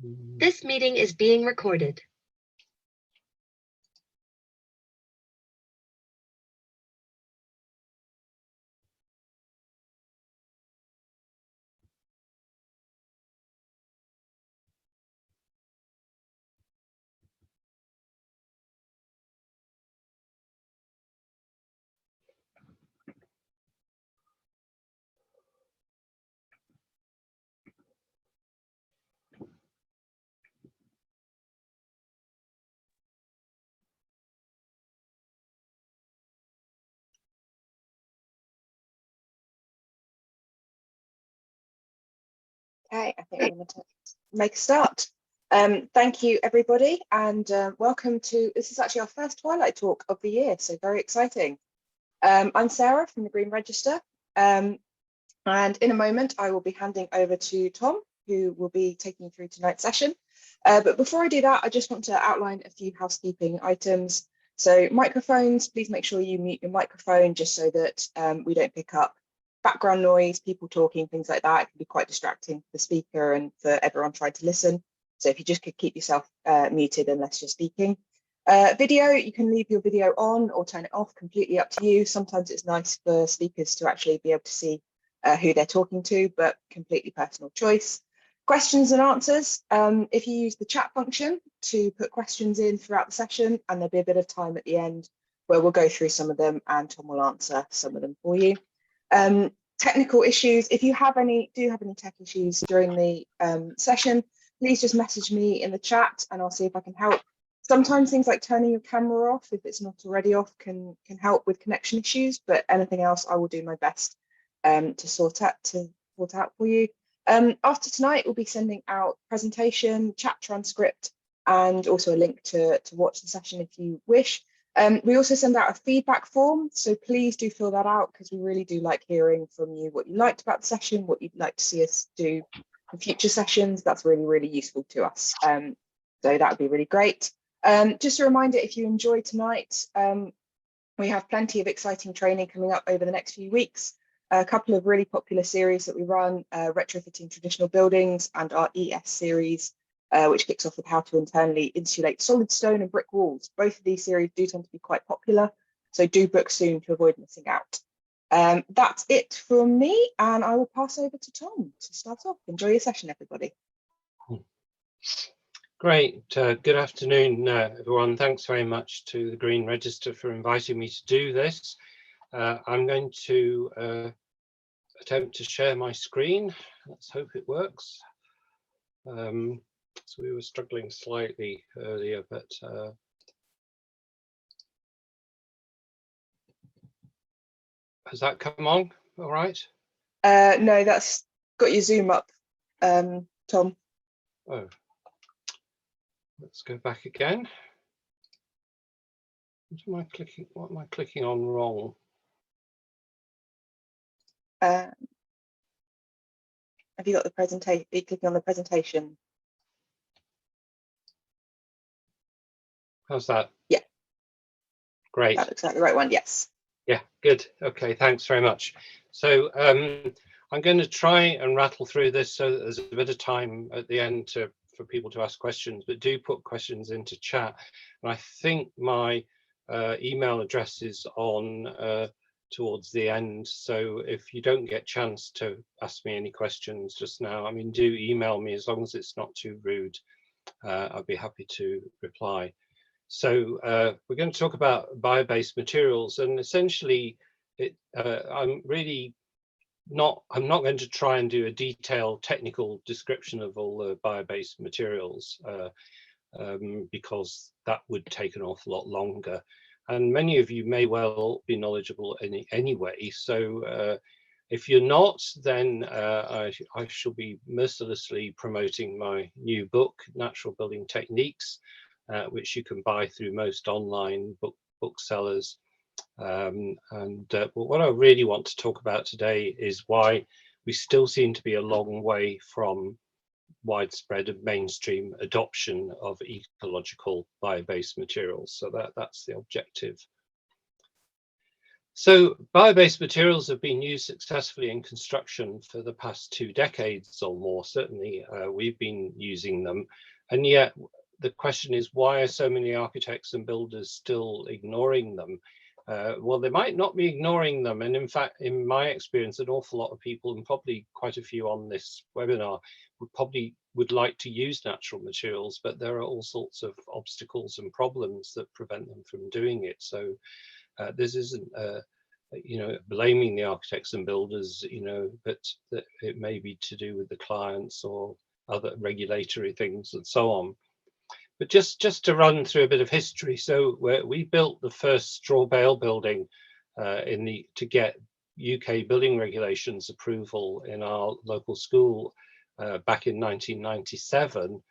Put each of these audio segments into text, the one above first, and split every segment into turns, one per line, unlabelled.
This meeting is being recorded.
Okay, I think I'm going to make a start. Thank you, everybody, and welcome to, this is actually our first Twilight Talk of the year, so very exciting. I'm Sarah from the Green Register, and in a moment I will be handing over to Tom, who will be taking you through tonight's session. But before I do that, I just want to outline a few housekeeping items. So microphones, please make sure you mute your microphone just so that we don't pick up background noise, people talking, things like that. It can be quite distracting for the speaker and for everyone trying to listen. So if you just could keep yourself muted unless you're speaking. Video, you can leave your video on or turn it off, completely up to you. Sometimes it's nice for speakers to actually be able to see who they're talking to, but completely personal choice. Questions and answers, if you use the chat function to put questions in throughout the session, and there'll be a bit of time at the end where we'll go through some of them and Tom will answer some of them for you. Technical issues, if you have do have any tech issues during the session, please just message me in the chat and I'll see if I can help. Sometimes things like turning your camera off, if it's not already off, can help with connection issues, but anything else I will do my best to sort out for you. After tonight, we'll be sending out presentation, chat transcript, and also a link to watch the session if you wish. We also send out a feedback form, so please do fill that out because we really do like hearing from you what you liked about the session, what you'd like to see us do in future sessions. That's really, really useful to us. So that would be really great. Just a reminder, if you enjoyed tonight, we have plenty of exciting training coming up over the next few weeks. A couple of really popular series that we run, retrofitting traditional buildings, and our ES series, which kicks off with how to internally insulate solid stone and brick walls. Both of these series do tend to be quite popular, so do book soon to avoid missing out. That's it from me, and I will pass over to Tom to start off. Enjoy your session, everybody.
Great. Good afternoon, everyone. Thanks very much to the Green Register for inviting me to do this. I'm going to attempt to share my screen. Let's hope it works. So we were struggling slightly earlier, but has that come on all right?
No, that's got your Zoom up, Tom.
Oh, let's go back again. What am I clicking on wrong?
Have you got the presentation? Are you clicking on the presentation?
How's that?
Yeah.
Great.
That looks like the right one, yes.
Yeah, good. Okay, thanks very much. So I'm going to try and rattle through this so that there's a bit of time at the end for people to ask questions, but do put questions into chat. And I think my email address is on towards the end. So if you don't get a chance to ask me any questions just now, I mean, do email me as long as it's not too rude. I'll be happy to reply. So we're going to talk about bio-based materials, and essentially I'm not going to try and do a detailed technical description of all the bio-based materials because that would take an awful lot longer. And many of you may well be knowledgeable anyway. So if you're not, then I shall be mercilessly promoting my new book, Natural Building Techniques, which you can buy through most online booksellers. What I really want to talk about today is why we still seem to be a long way from widespread and mainstream adoption of ecological bio-based materials. So that's the objective. So bio-based materials have been used successfully in construction for the past 2 decades or more. Certainly, we've been using them. And yet the question is, why are so many architects and builders still ignoring them? Well, they might not be ignoring them. And in fact, in my experience, an awful lot of people, and probably quite a few on this webinar, would like to use natural materials, but there are all sorts of obstacles and problems that prevent them from doing it. So this isn't, blaming the architects and builders, but that it may be to do with the clients or other regulatory things and so on. But just to run through a bit of history, so we built the first straw bale building to get UK building regulations approval in our local school back in 1997.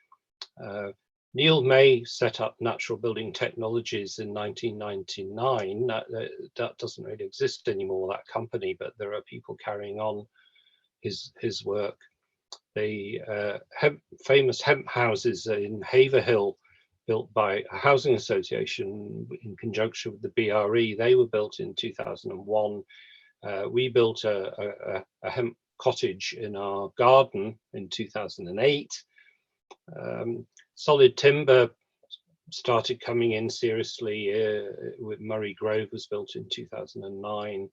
Neil May set up Natural Building Technologies in 1999. That doesn't really exist anymore, that company, but there are people carrying on his work. The famous hemp houses in Haverhill, built by a housing association in conjunction with the BRE, they were built in 2001. We built a hemp cottage in our garden in 2008. Solid timber started coming in seriously with Murray Grove was built in 2009,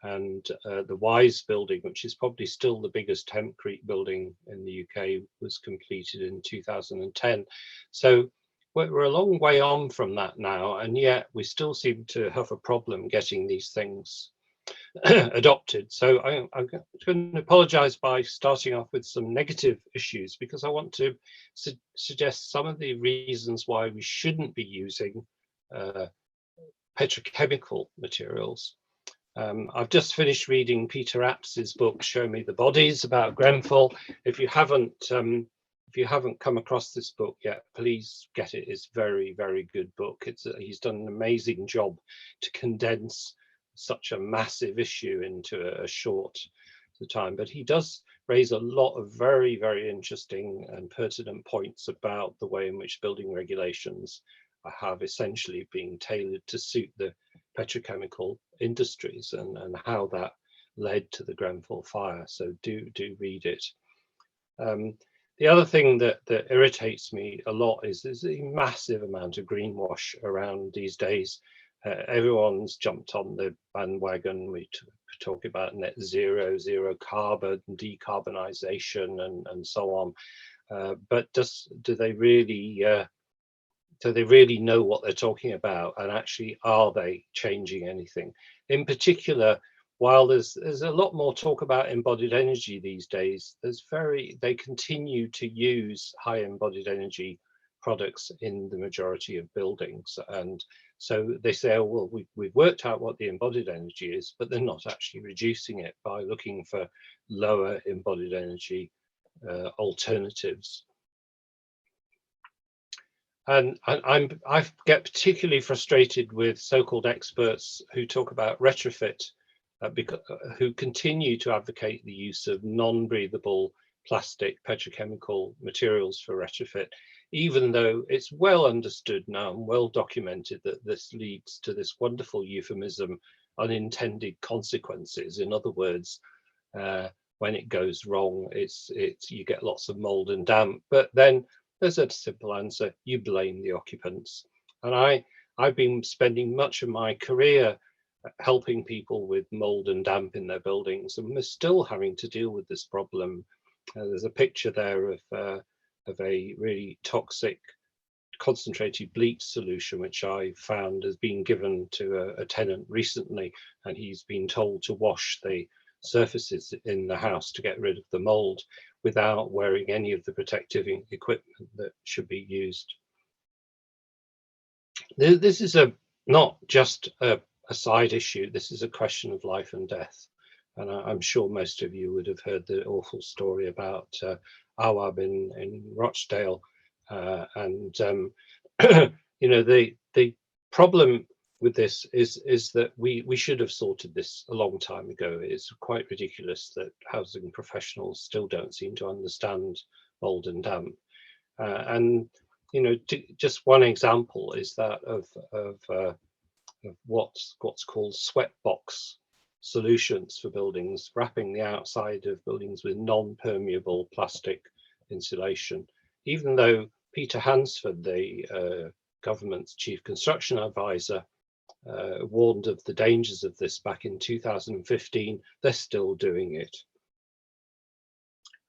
and the Wise building, which is probably still the biggest hempcrete building in the UK, was completed in 2010. So we're a long way on from that now, and yet we still seem to have a problem getting these things adopted. So I'm going to apologise by starting off with some negative issues, because I want to suggest some of the reasons why we shouldn't be using petrochemical materials. I've just finished reading Peter Aps's book, Show Me the Bodies, about Grenfell. If you haven't come across this book yet, please get it. It's a very, very good book. He's done an amazing job to condense such a massive issue into a short time, but he does raise a lot of very, very interesting and pertinent points about the way in which building regulations have essentially been tailored to suit the petrochemical industries, and how that led to the Grenfell fire. So do read it. The other thing that irritates me a lot is there's a massive amount of greenwash around these days. Everyone's jumped on the bandwagon. We talk about net zero, zero carbon, decarbonisation, and so on. But do they really know what they're talking about? And actually, are they changing anything? In particular, while there's a lot more talk about embodied energy these days, they continue to use high embodied energy products in the majority of buildings. And so they say, oh, well, we've worked out what the embodied energy is, but they're not actually reducing it by looking for lower embodied energy alternatives. And I get particularly frustrated with so-called experts who talk about retrofit, who continue to advocate the use of non-breathable plastic petrochemical materials for retrofit, even though it's well understood now and well documented that this leads to this wonderful euphemism, unintended consequences. In other words, when it goes wrong, you get lots of mold and damp. But then there's a simple answer: you blame the occupants. And I've been spending much of my career helping people with mold and damp in their buildings, and we're still having to deal with this problem. There's a picture there of a really toxic concentrated bleach solution, which I found has been given to a tenant recently, and he's been told to wash the surfaces in the house to get rid of the mold without wearing any of the protective equipment that should be used. This is not just a side issue. This is a question of life and death. And I'm sure most of you would have heard the awful story about Awab in Rochdale. The problem with this is that we should have sorted this a long time ago. It's quite ridiculous that housing professionals still don't seem to understand mold and damp. Just one example is that of what's called sweatbox solutions for buildings, wrapping the outside of buildings with non-permeable plastic insulation. Even though Peter Hansford, the government's chief construction advisor, warned of the dangers of this back in 2015, they're still doing it.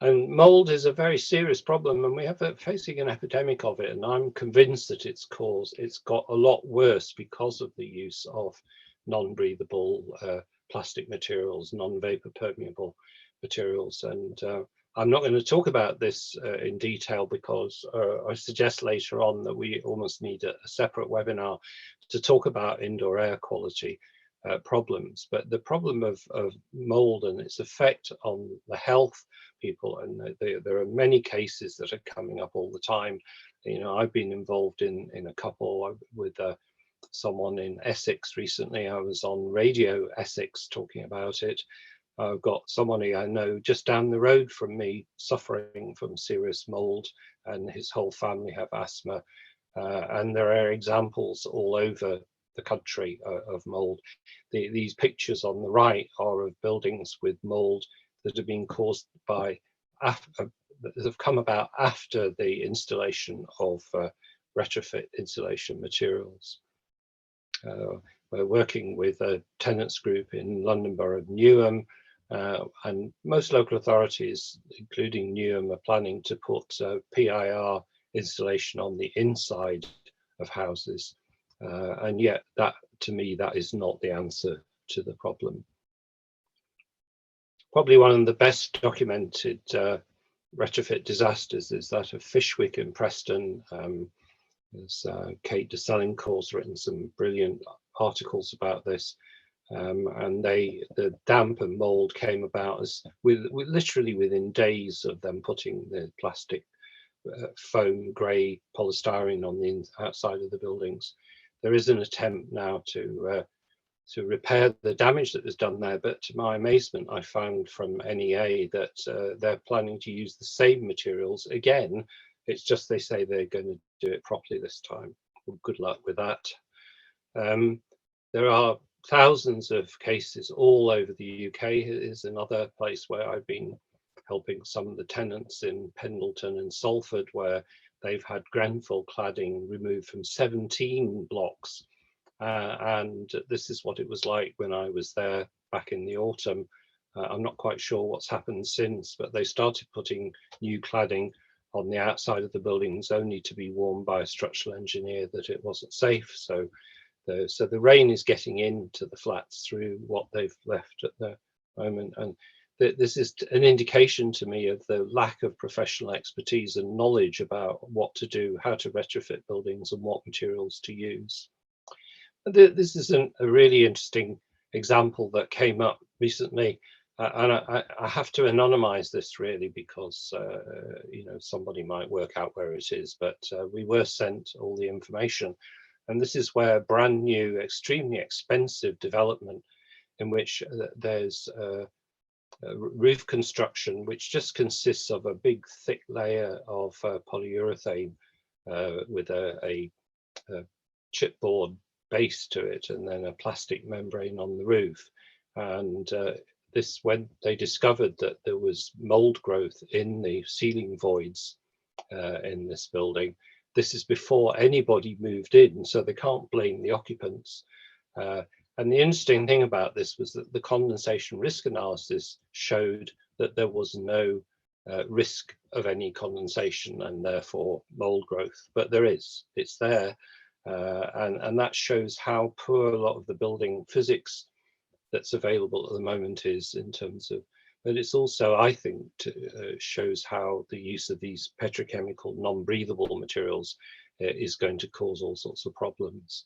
And mold is a very serious problem, and we have facing an epidemic of it. And I'm convinced that it's got a lot worse because of the use of non-breathable plastic materials, non-vapor permeable materials. And I'm not going to talk about this in detail because I suggest later on that we almost need a separate webinar to talk about indoor air quality problems. But the problem of mold and its effect on the health people, and there are many cases that are coming up all the time. You know, I've been involved in a couple with someone in Essex recently. I was on Radio Essex talking about it. I've got somebody I know just down the road from me suffering from serious mold, and his whole family have asthma. And there are examples all over the country of mold. These pictures on the right are of buildings with mold that have been caused by, that have come about after the installation of retrofit insulation materials. We're working with a tenants group in London Borough of Newham, and most local authorities, including Newham, are planning to put PIR installation on the inside of houses. And yet that, to me, that is not the answer to the problem. Probably one of the best documented retrofit disasters is that of Fishwick in Preston. There's Kate de Selincourt's written some brilliant articles about this. And the damp and mold came about as literally within days of them putting the plastic foam grey polystyrene on the outside of the buildings. There is an attempt now to repair the damage that was done there, but to my amazement, I found from NEA that they're planning to use the same materials again. It's just they say they're going to do it properly this time. Well, good luck with that. There are thousands of cases all over the UK. It is another place where I've been helping some of the tenants in Pendleton and Salford, where they've had Grenfell cladding removed from 17 blocks. And this is what it was like when I was there back in the autumn. I'm not quite sure what's happened since, but they started putting new cladding on the outside of the buildings only to be warned by a structural engineer that it wasn't safe. So the rain is getting into the flats through what they've left at the moment. And this is an indication to me of the lack of professional expertise and knowledge about what to do, how to retrofit buildings and what materials to use. This is a really interesting example that came up recently. And I have to anonymize this really because you know, somebody might work out where it is, but we were sent all the information. And this is where brand new, extremely expensive development in which there's roof construction, which just consists of a big thick layer of polyurethane with a chipboard base to it, and then a plastic membrane on the roof. And this, when they discovered that there was mold growth in the ceiling voids in this building, this is before anybody moved in, so they can't blame the occupants. And the interesting thing about this was that the condensation risk analysis showed that there was no risk of any condensation and therefore mold growth, but there is, it's there. And that shows how poor a lot of the building physics that's available at the moment is in terms of, but it's also, I think, shows how the use of these petrochemical non-breathable materials is going to cause all sorts of problems.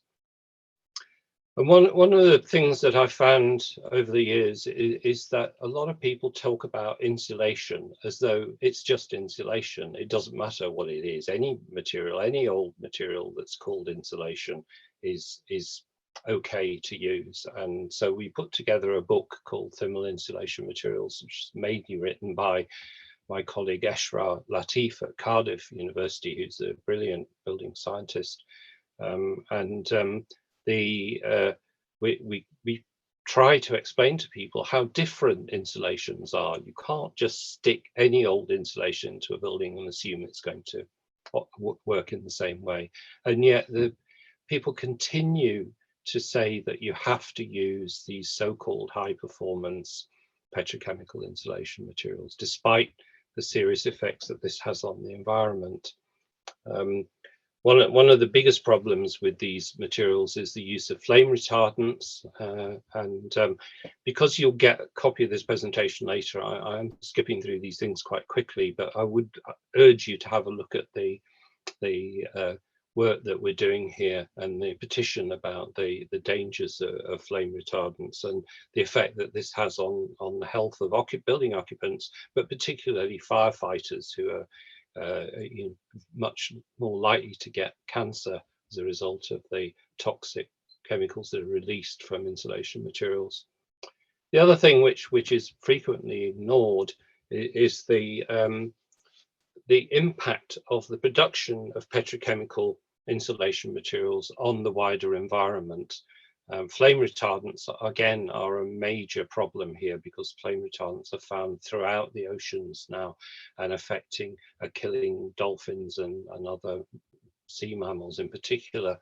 And one of the things that I found over the years is that a lot of people talk about insulation as though it's just insulation. It doesn't matter what it is. Any material, any old material that's called insulation is okay to use. And so we put together a book called Thermal Insulation Materials, which is mainly written by my colleague Eshra Latif at Cardiff University, who's a brilliant building scientist. we try to explain to people how different insulations are. You can't just stick any old insulation into a building and assume it's going to work in the same way. And yet the people continue to say that you have to use these so-called high performance petrochemical insulation materials, despite the serious effects that this has on the environment. One of the biggest problems with these materials is the use of flame retardants, and because you'll get a copy of this presentation later, I'm skipping through these things quite quickly, but I would urge you to have a look at the work that we're doing here and the petition about the dangers of flame retardants and the effect that this has on the health of building occupants, but particularly firefighters, who are much more likely to get cancer as a result of the toxic chemicals that are released from insulation materials. The other thing which is frequently ignored is the impact of the production of petrochemical insulation materials on the wider environment. Flame retardants, again, are a major problem here, because flame retardants are found throughout the oceans now and killing dolphins and other sea mammals in particular.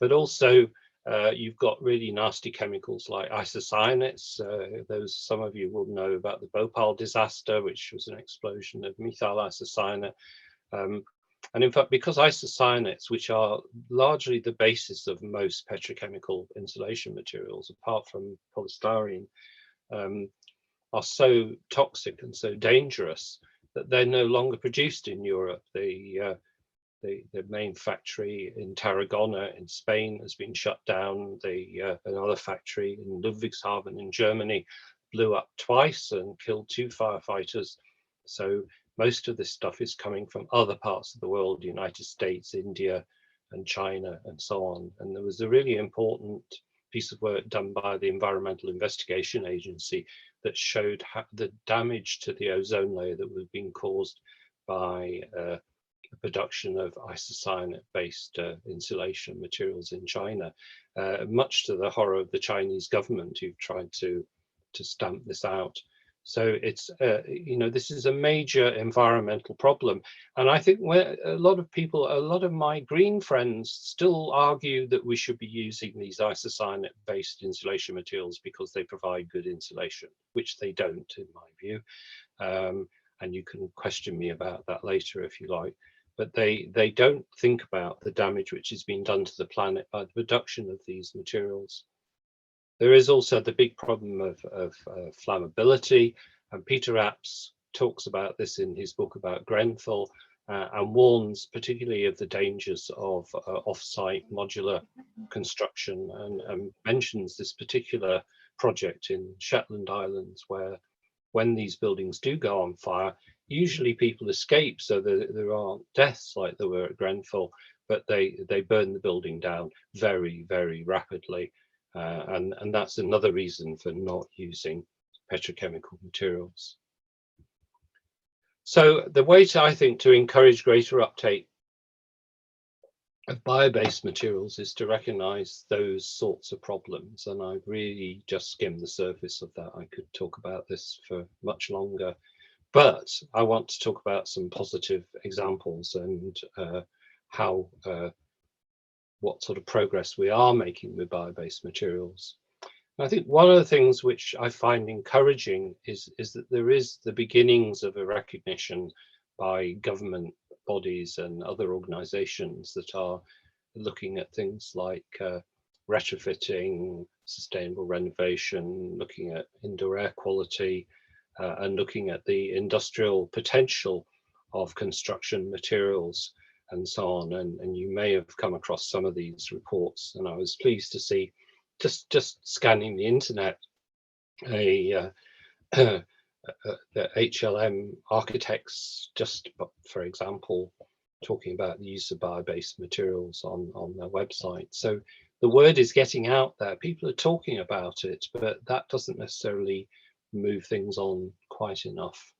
But also you've got really nasty chemicals like isocyanates. Some of you will know about the Bhopal disaster, which was an explosion of methyl isocyanate. And in fact, because isocyanates, which are largely the basis of most petrochemical insulation materials, apart from polystyrene, are so toxic and so dangerous that they're no longer produced in Europe. The main factory in Tarragona in Spain has been shut down. Another factory in Ludwigshafen in Germany blew up twice and killed 2 firefighters. So most of this stuff is coming from other parts of the world, United States, India, and China, and so on. And there was a really important piece of work done by the Environmental Investigation Agency that showed the damage to the ozone layer that was being caused by the production of isocyanate-based insulation materials in China, much to the horror of the Chinese government, who've tried to stamp this out. So it's, this is a major environmental problem. And I think a lot of my green friends still argue that we should be using these isocyanate-based insulation materials because they provide good insulation, which they don't, in my view. And you can question me about that later if you like. But they don't think about the damage which is being done to the planet by the production of these materials. There is also the big problem of flammability, and Peter Apps talks about this in his book about Grenfell, and warns particularly of the dangers of off-site modular construction, and mentions this particular project in Shetland Islands, where when these buildings do go on fire, usually people escape, so there aren't deaths like there were at Grenfell, but they burn the building down very, very rapidly. And that's another reason for not using petrochemical materials. So the way I think to encourage greater uptake of bio-based materials is to recognize those sorts of problems. And I've really just skimmed the surface of that. I could talk about this for much longer, but I want to talk about some positive examples and what sort of progress we are making with bio-based materials. And I think one of the things which I find encouraging is that there is the beginnings of a recognition by government bodies and other organizations that are looking at things like retrofitting, sustainable renovation, looking at indoor air quality, and looking at the industrial potential of construction materials and so on. And you may have come across some of these reports, and I was pleased to see, just scanning the internet, the HLM architects, just for example, talking about the use of bio-based materials on their website. So the word is getting out there, people are talking about it, but that doesn't necessarily move things on quite enough.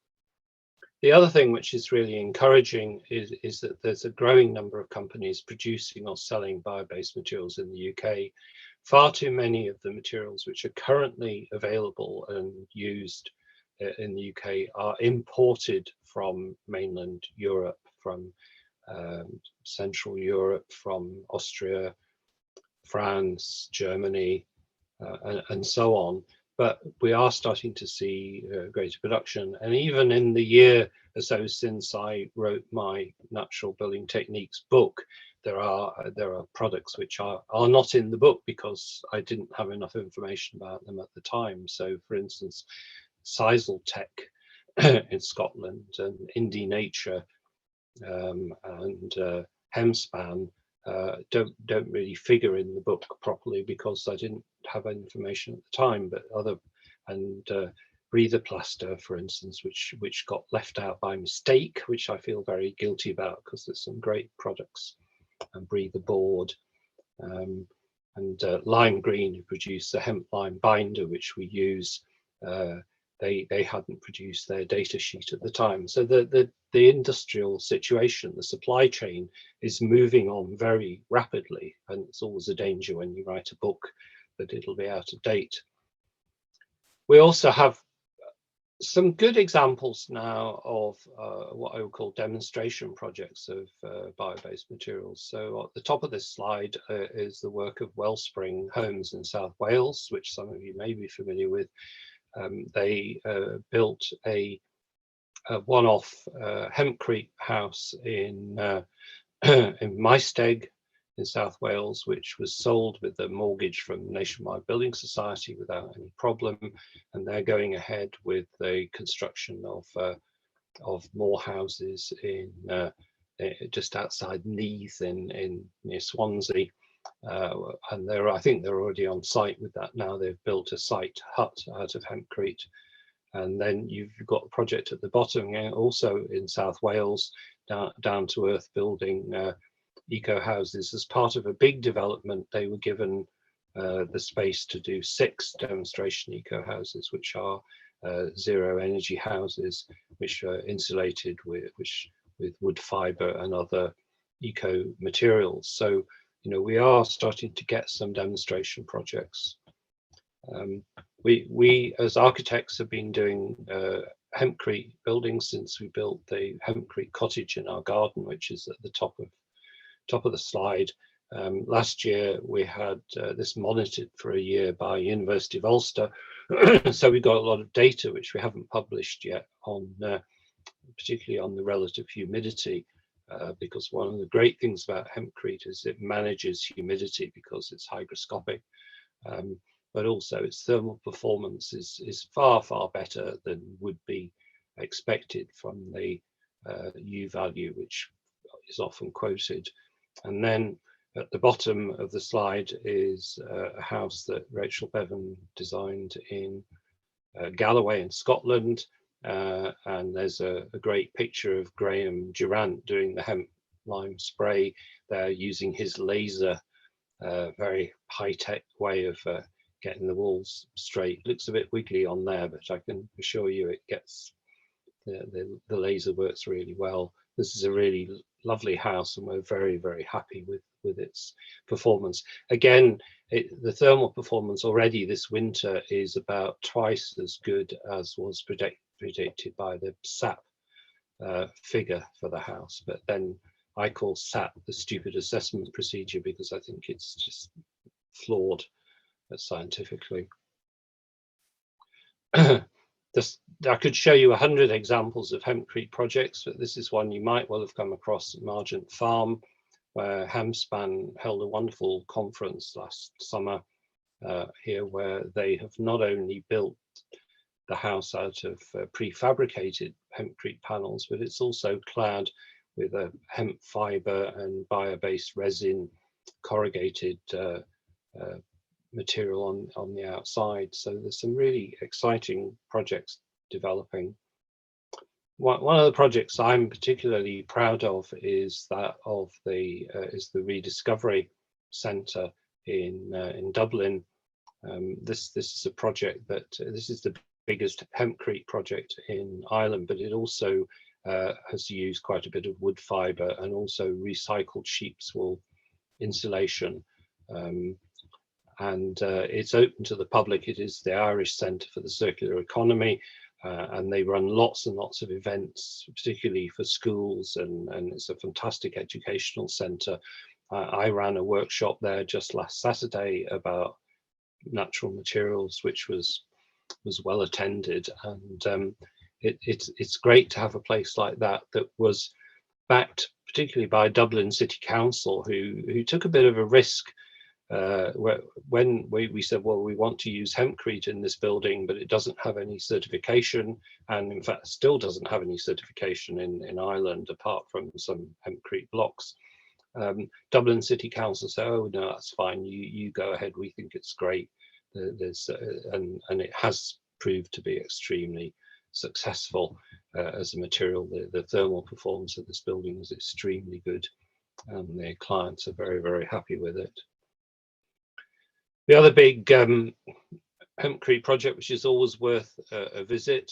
The other thing which is really encouraging is that there's a growing number of companies producing or selling bio-based materials in the UK. Far too many of the materials which are currently available and used in the UK are imported from mainland Europe, from Central Europe, from Austria, France, Germany, and so on. But we are starting to see greater production. And even in the year or so since I wrote my natural building techniques book, there are products which are not in the book because I didn't have enough information about them at the time. So for instance, Sisal Tech in Scotland and Indie Nature and Hemspan don't really figure in the book properly because I didn't have information at the time. But breather plaster, for instance, which got left out by mistake, which I feel very guilty about because there's some great products, and breather board, and lime green, who produce the hemp lime binder which we use. They hadn't produced their data sheet at the time. So the industrial situation, the supply chain, is moving on very rapidly, and it's always a danger when you write a book that it'll be out of date. We also have some good examples now of what I would call demonstration projects of bio-based materials. So at the top of this slide is the work of Wellspring Homes in South Wales, which some of you may be familiar with. They built a one-off hempcrete house in Maesteg in South Wales, which was sold with a mortgage from Nationwide Building Society without any problem, and they're going ahead with the construction of more houses in just outside Neath in near Swansea. And I think they're already on site with that now. They've built a site hut out of hempcrete. And then you've got a project at the bottom, also in South Wales, down to earth building eco houses. As part of a big development, they were given the space to do 6 demonstration eco houses, which are zero energy houses, which are insulated with wood fiber and other eco materials. So, we are starting to get some demonstration projects. We as architects have been doing hempcrete buildings since we built the hempcrete cottage in our garden, which is at the top of the slide. Last year we had this monitored for a year by University of Ulster, so we got a lot of data which we haven't published yet on particularly on the relative humidity, because one of the great things about hempcrete is it manages humidity because it's hygroscopic, but also its thermal performance is far better than would be expected from the U value, which is often quoted. And then at the bottom of the slide is a house that Rachel Bevan designed in Galloway in Scotland, and there's a great picture of Graham Durant doing the hemp lime spray there using his laser, very high-tech way of getting the walls straight. It looks a bit wiggly on there, but I can assure you it gets the laser works really well. This is a really lovely house, and we're very happy with its performance. Again, the thermal performance already this winter is about twice as good as was predicted by the SAP figure for the house. But then I call SAP the stupid assessment procedure because I think it's just flawed scientifically. I could show you 100 examples of hempcrete projects, but this is one you might well have come across at Margent Farm, where Hemspan held a wonderful conference last summer here, where they have not only built the house out of prefabricated hempcrete panels, but it's also clad with a hemp fiber and bio-based resin corrugated material on the outside. So there's some really exciting projects developing. One of the projects I'm particularly proud of is that of the Rediscovery Centre in Dublin. This is a project that this is the biggest hempcrete project in Ireland, but it also has used quite a bit of wood fibre and also recycled sheep's wool insulation. And it's open to the public. It is the Irish Centre for the Circular Economy, and they run lots and lots of events, particularly for schools, and it's a fantastic educational centre. I ran a workshop there just last Saturday about natural materials, which was well attended, and it's great to have a place like that was backed particularly by Dublin City Council, who took a bit of a risk when we said, well, we want to use hempcrete in this building, but it doesn't have any certification, and in fact still doesn't have any certification in Ireland apart from some hempcrete blocks. Dublin City Council said, oh no, that's fine, you go ahead, we think it's great. There's and it has proved to be extremely successful as a material. The thermal performance of this building is extremely good, and their clients are very, very happy with it. The other big hempcrete project, which is always worth a visit,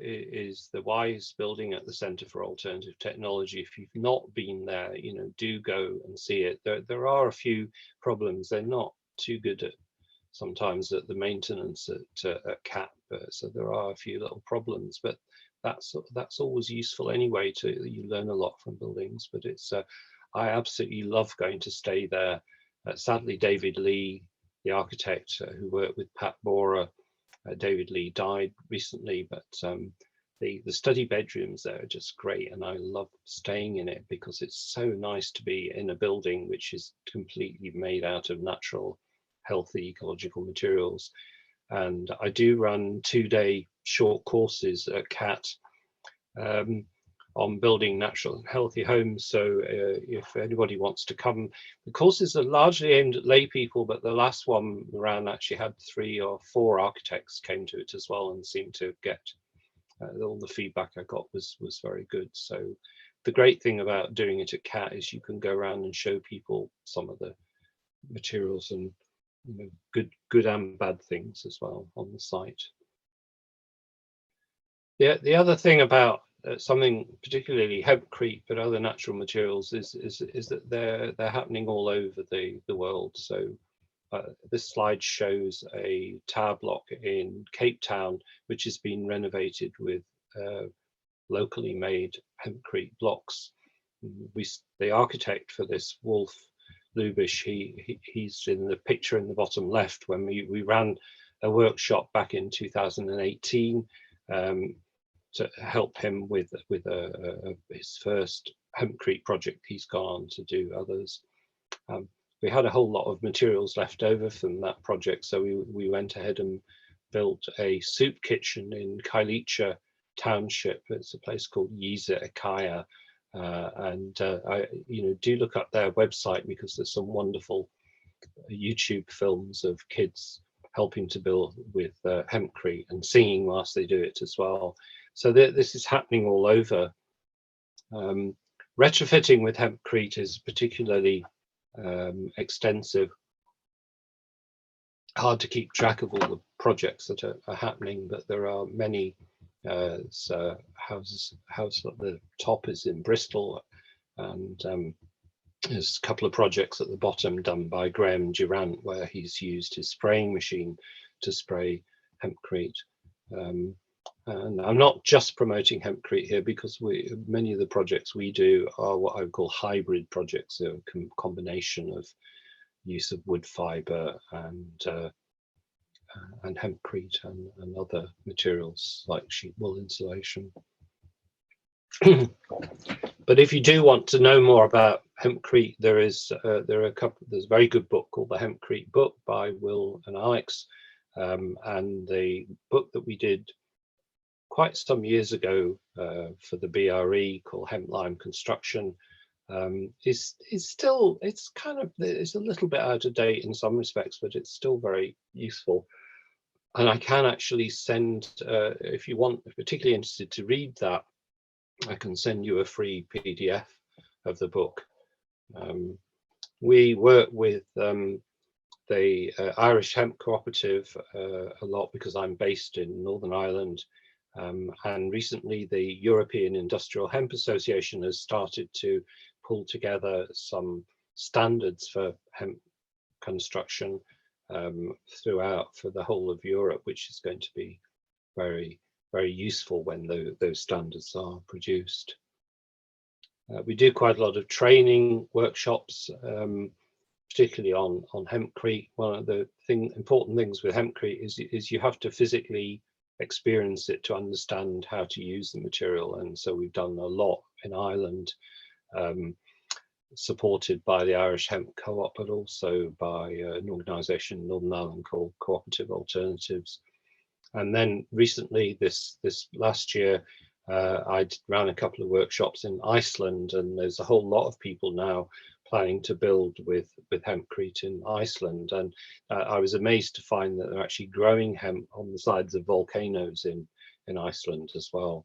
is the WISE building at the Centre for Alternative Technology. If you've not been there, do go and see it. There are a few problems. They're not too good at sometimes at the maintenance at CAP, so there are a few little problems, but that's always useful anyway. You learn a lot from buildings. But it's I absolutely love going to stay there. Sadly, David Lee, the architect who worked with Pat Borer, David Lee died recently, but the study bedrooms there are just great, and I love staying in it because it's so nice to be in a building which is completely made out of natural, healthy, ecological materials. And I do run 2-day short courses at CAT on building natural and healthy homes. So if anybody wants to come, the courses are largely aimed at lay people, but the last one around actually had 3 or 4 architects came to it as well, and seemed to get all the feedback I got was very good. So the great thing about doing it at CAT is you can go around and show people some of the materials and good and bad things as well on the site. The other thing about something particularly hempcrete, but other natural materials, is that they're happening all over the world. So this slide shows a tower block in Cape Town, which has been renovated with locally made hempcrete blocks. The architect for this, Wolf Lubish, he's in the picture in the bottom left when we ran a workshop back in 2018 to help him with his first hempcrete project. He's gone on to do others. We had a whole lot of materials left over from that project, so we went ahead and built a soup kitchen in Kailicha Township. It's a place called Yiza Ekaya. And do look up their website, because there's some wonderful YouTube films of kids helping to build with hempcrete and singing whilst they do it as well. So this is happening all over. Retrofitting with hempcrete is particularly extensive. Hard to keep track of all the projects that are happening, but there are many. So house at the top is in Bristol, and there's a couple of projects at the bottom done by Graham Durant, where he's used his spraying machine to spray hempcrete. And I'm not just promoting hempcrete here, because many of the projects we do are what I would call hybrid projects, so a combination of use of wood fibre and hempcrete and other materials like sheep wool insulation. But if you do want to know more about hempcrete, there's a very good book called The Hempcrete Book by Will and Alex, and the book that we did quite some years ago for the BRE called Hemp Lime Construction is still, it's a little bit out of date in some respects, but it's still very useful. And I can actually send, if you want, if particularly interested to read that, I can send you a free PDF of the book. We work with the Irish Hemp Cooperative a lot, because I'm based in Northern Ireland, And recently the European Industrial Hemp Association has started to pull together some standards for hemp construction throughout for the whole of Europe, which is going to be very, very useful when those standards are produced. We do quite a lot of training workshops, particularly on hempcrete. One of the important things with hempcrete is you have to physically experience it to understand how to use the material. And so we've done a lot in Ireland, supported by the Irish Hemp Co-op, but also by an organisation in Northern Ireland called Cooperative Alternatives. And then recently, this last year, I ran a couple of workshops in Iceland, and there's a whole lot of people now planning to build with hempcrete in Iceland. And I was amazed to find that they're actually growing hemp on the sides of volcanoes in Iceland as well.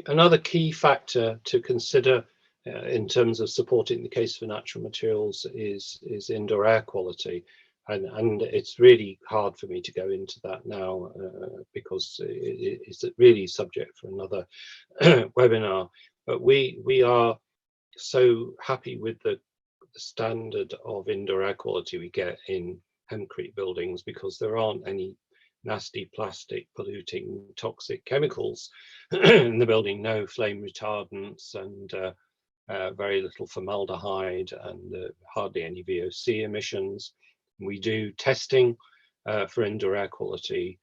Another key factor to consider in terms of supporting the case for natural materials is indoor air quality. And it's really hard for me to go into that now because it's really subject for another webinar. But we are so happy with the standard of indoor air quality we get in hempcrete buildings, because there aren't any nasty plastic polluting toxic chemicals in the building, no flame retardants, and very little formaldehyde, and hardly any VOC emissions. We do testing for indoor air quality,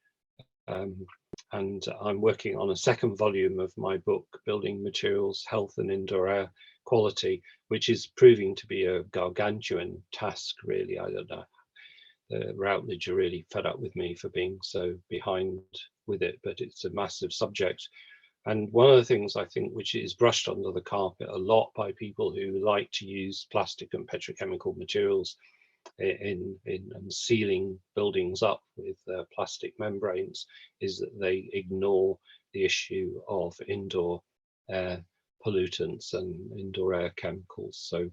and I'm working on a second volume of my book, Building Materials, Health and Indoor Air Quality, which is proving to be a gargantuan task, really. I don't know. Routledge are really fed up with me for being so behind with it, but it's a massive subject. And one of the things I think which is brushed under the carpet a lot by people who like to use plastic and petrochemical materials in sealing buildings up with plastic membranes is that they ignore the issue of indoor air pollutants and indoor air chemicals. So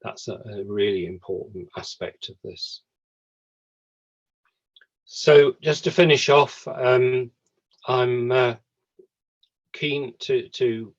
that's a really important aspect of this. So just to finish off, I'm keen to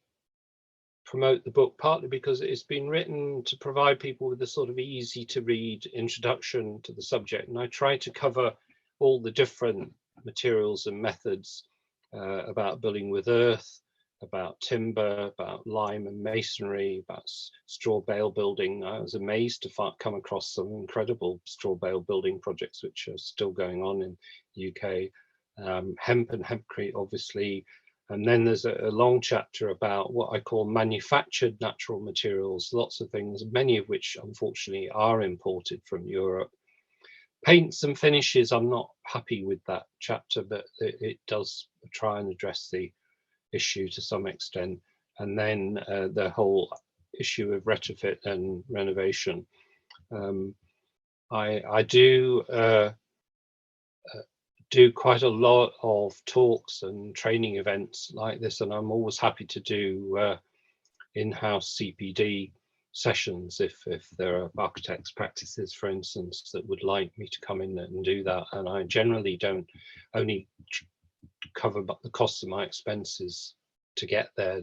promote the book, partly because it's been written to provide people with a sort of easy to read introduction to the subject, and I try to cover all the different materials and methods about building with earth, about timber, about lime and masonry, about straw bale building. I was amazed to come across some incredible straw bale building projects which are still going on in the UK. Hemp and hempcrete, obviously. And then there's a long chapter about what I call manufactured natural materials, lots of things, many of which unfortunately are imported from Europe. Paints and finishes, I'm not happy with that chapter, but it does try and address the issue to some extent. And then the whole issue of retrofit and renovation. I do quite a lot of talks and training events like this, and I'm always happy to do in-house CPD sessions if there are architects practices, for instance, that would like me to come in and do that. And I generally don't only cover the costs of my expenses to get there.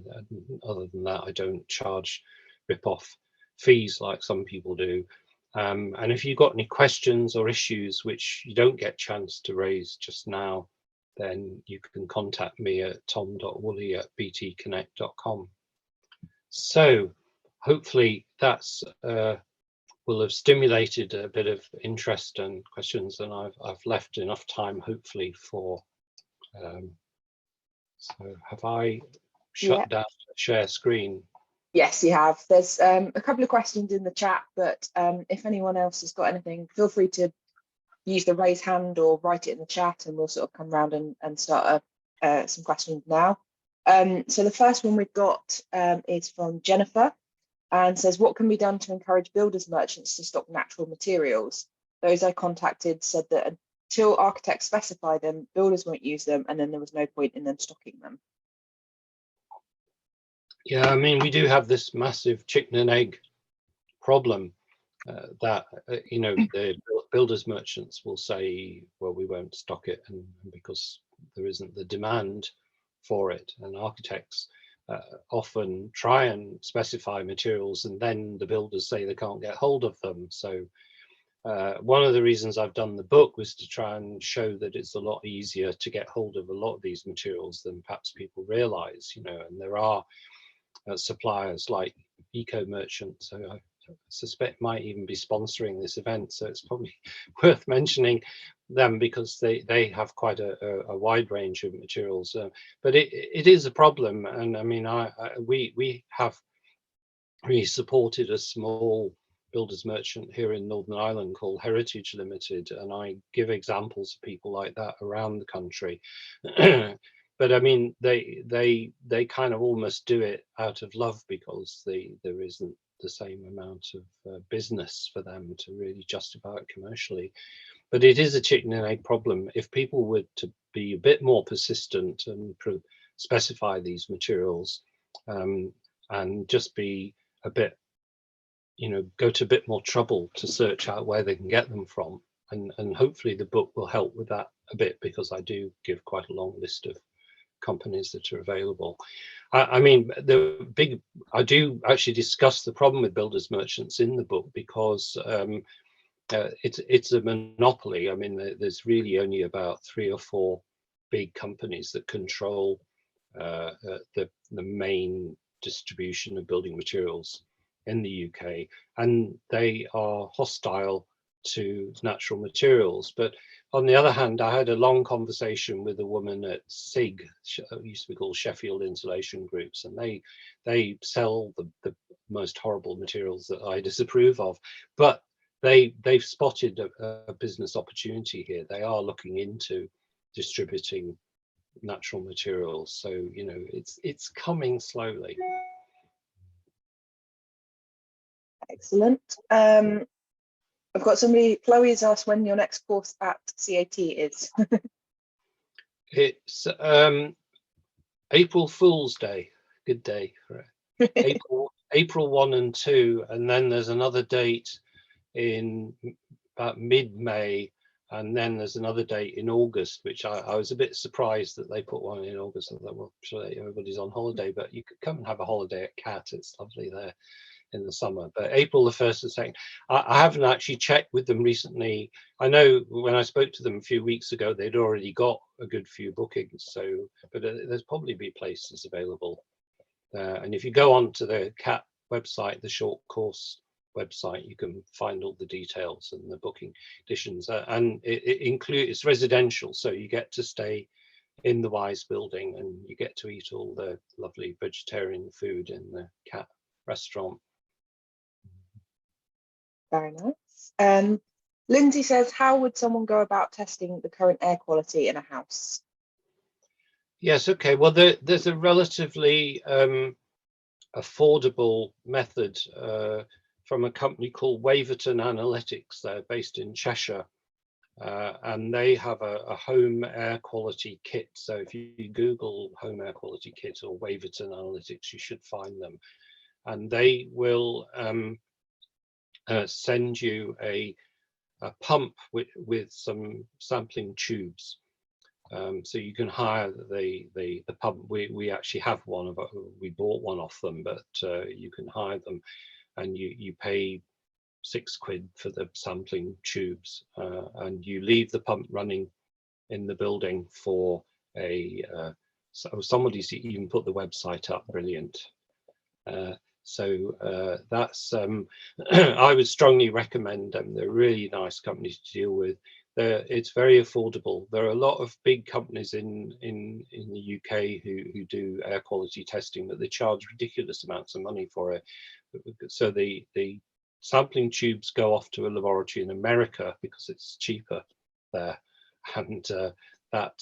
Other than that, I don't charge rip-off fees like some people do. And if you've got any questions or issues which you don't get a chance to raise just now, then you can contact me at tom.woolley@btconnect.com. So hopefully that's will have stimulated a bit of interest and questions, and I've left enough time hopefully for so have I shut down the share screen?
Yes, you have. There's a couple of questions in the chat, but if anyone else has got anything, feel free to use the raise hand or write it in the chat, and we'll sort of come around and start some questions now. So the first one we've got is from Jennifer, and says, what can be done to encourage builders merchants to stock natural materials? Those I contacted said that until architects specify them, builders won't use them, and then there was no point in them stocking them.
Yeah, I mean, we do have this massive chicken and egg problem. that the builders merchants will say, well, we won't stock it, and because there isn't the demand for it, and architects often try and specify materials, and then the builders say they can't get hold of them. So one of the reasons I've done the book was to try and show that it's a lot easier to get hold of a lot of these materials than perhaps people realize, and there are suppliers like eco merchants, who I suspect might even be sponsoring this event, so it's probably worth mentioning them because they have quite a wide range of materials, but it is a problem. And I mean, we have really supported a small builders merchant here in Northern Ireland called Heritage Limited, and I give examples of people like that around the country. But I mean, they kind of almost do it out of love because there isn't the same amount of business for them to really justify it commercially. But it is a chicken and egg problem. If people were to be a bit more persistent and specify these materials, and just be a bit, go to a bit more trouble to search out where they can get them from, and hopefully the book will help with that a bit, because I do give quite a long list of companies that are available. I mean, I do actually discuss the problem with builders merchants in the book, because it's a monopoly. I mean, there's really only about 3 or 4 big companies that control the main distribution of building materials in the UK, and they are hostile to natural materials. But on the other hand, I had a long conversation with a woman at SIG, used to be called Sheffield Insulation Groups, and they sell the most horrible materials that I disapprove of, but they've spotted a business opportunity here. They are looking into distributing natural materials, so it's coming slowly.
Excellent. I've got somebody, Chloe has asked when your next course at CAT is.
It's April Fool's Day, good day for it. April 1 and 2, and then there's another date in about mid-May, and then there's another date in August, which I was a bit surprised that they put one in August. I thought, well, sure, everybody's on holiday, but you could come and have a holiday at CAT. It's lovely there in the summer. But April the 1st and 2nd, I haven't actually checked with them recently. I know when I spoke to them a few weeks ago, they'd already got a good few bookings, so but there's probably be places available. And if you go on to the CAT website, the short course website, you can find all the details and the booking conditions, and it's residential, so you get to stay in the Wise building and you get to eat all the lovely vegetarian food in the CAT restaurant.
Very nice. Lindsay says, how would someone go about testing the current air quality in a house?
Yes, okay, well there's a relatively affordable method from a company called Waverton Analytics. They're based in Cheshire, and they have a home air quality kit. So if you Google home air quality kit or Waverton Analytics, you should find them, and they will send you a pump with some sampling tubes. So you can hire the pump. We actually have one we bought one off them, but you can hire them, and you pay £6 for the sampling tubes, and you leave the pump running in the building for so somebody's even put the website up, brilliant. So that's I would strongly recommend them. They're really nice companies to deal with. It's very affordable. There are a lot of big companies in the UK who do air quality testing, but they charge ridiculous amounts of money for it. So the sampling tubes go off to a laboratory in America because it's cheaper there, and that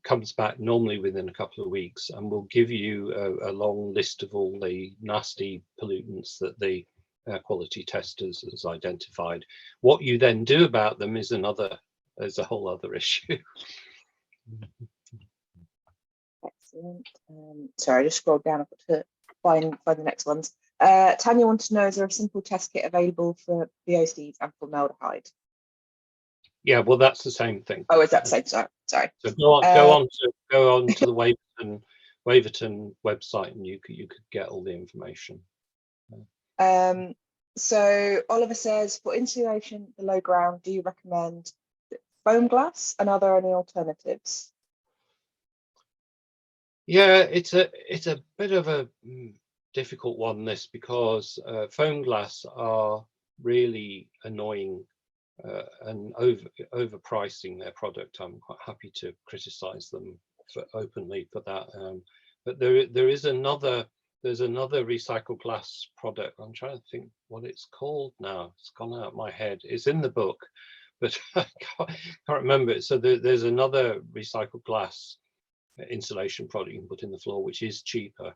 comes back normally within a couple of weeks, and will give you a long list of all the nasty pollutants that the air quality testers has identified. What you then do about them is a whole other issue.
Excellent. Sorry, I just scrolled down to find the next ones. Tanya wants to know, is there a simple test kit available for VOCs and formaldehyde?
Yeah, well, that's the same thing.
Oh, is that the same? Sorry.
So go on to the Waverton website, and you could get all the information.
So Oliver says, for insulation below ground, do you recommend foam glass, and are there any alternatives?
Yeah, it's a bit of a difficult one, this, because foam glass are really annoying and overpricing their product. I'm quite happy to criticize them openly for that. But there's another recycled glass product. I'm trying to think what it's called now. It's gone out of my head. It's in the book, but I can't remember it. So there's another recycled glass insulation product you can put in the floor, which is cheaper.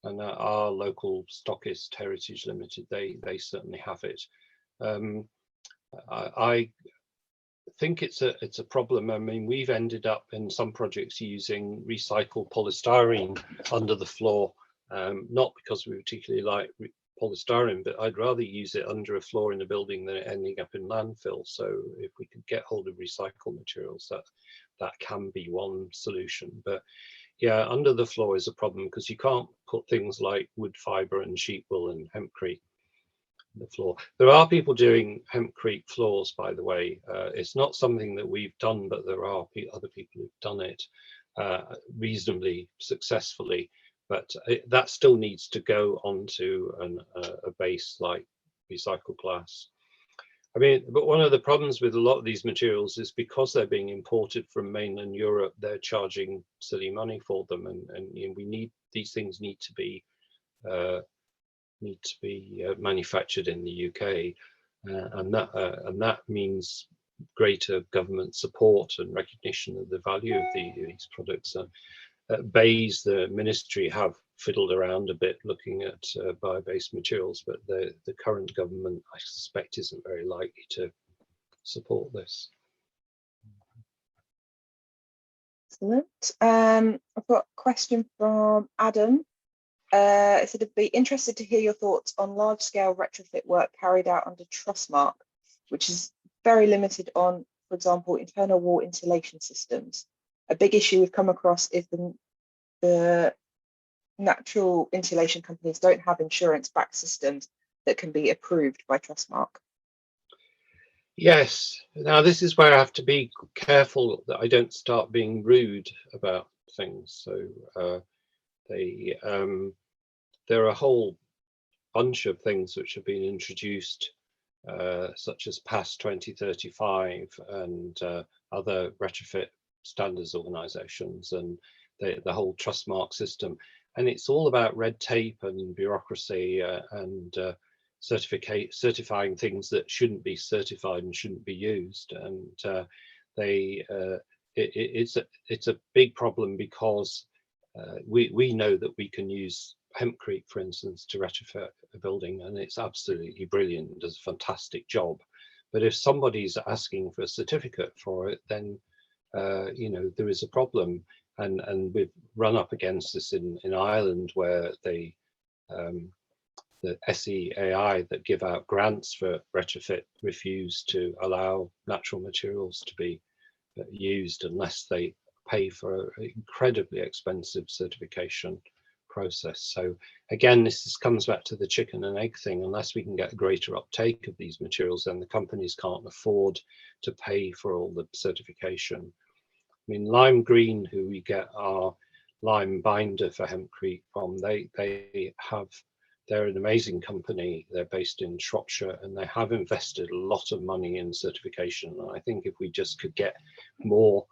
And our local stockist, Heritage Limited, they certainly have it. I think it's a problem. I mean, we've ended up in some projects using recycled polystyrene under the floor, not because we particularly like polystyrene, but I'd rather use it under a floor in a building than it ending up in landfill. So if we could get hold of recycled materials, that can be one solution. But yeah, under the floor is a problem because you can't put things like wood fibre and sheep wool and hempcrete on the floor. There are people doing hempcrete floors, by the way. It's not something that we've done, but there are other people who've done it reasonably successfully. But that still needs to go onto a base like recycled glass. I mean, but one of the problems with a lot of these materials is because they're being imported from mainland Europe, they're charging silly money for them, and these things need to be manufactured in the UK, and that means greater government support and recognition of the value of these products. At BEIS, the ministry have fiddled around a bit looking at bio-based materials, but the current government, I suspect, isn't very likely to support this.
Excellent. I've got a question from Adam. It said, I'd be interested to hear your thoughts on large-scale retrofit work carried out under Trustmark, which is very limited on, for example, internal wall insulation systems. A big issue we've come across is the natural insulation companies don't have insurance-backed systems that can be approved by Trustmark.
Yes. Now, this is where I have to be careful that I don't start being rude about things. So there are a whole bunch of things which have been introduced, such as PAS 2035 and other retrofit standards organisations, and the whole Trustmark system. And it's all about red tape and bureaucracy and certifying things that shouldn't be certified and shouldn't be used. And it's a big problem because we know that we can use hempcrete, for instance, to retrofit a building, and it's absolutely brilliant and does a fantastic job. But if somebody's asking for a certificate for it, then there is a problem. And we've run up against this in Ireland, where the SEAI that give out grants for retrofit refuse to allow natural materials to be used unless they pay for an incredibly expensive certification process. So again, this comes back to the chicken and egg thing. Unless we can get a greater uptake of these materials, then the companies can't afford to pay for all the certification. I mean, Lime Green, who we get our lime binder for hempcrete from, they're an amazing company. They're based in Shropshire, and they have invested a lot of money in certification. And I think if we just could get more